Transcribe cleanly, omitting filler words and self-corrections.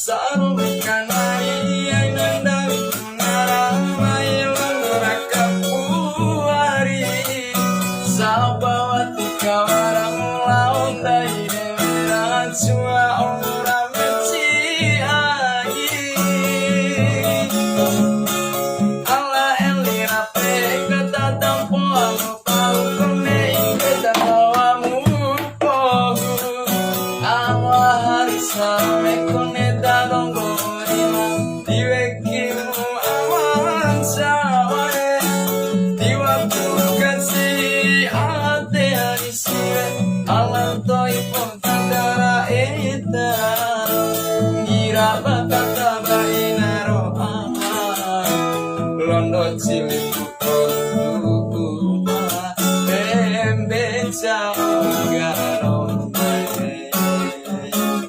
Sarukan hari yang dari menara Mayang neraka puari Sabawati kawarang laun dari deweran cua orang benci lagi Allah elira kata tampo aku tahu kone kata bawamu pogu Allah hari sampai kone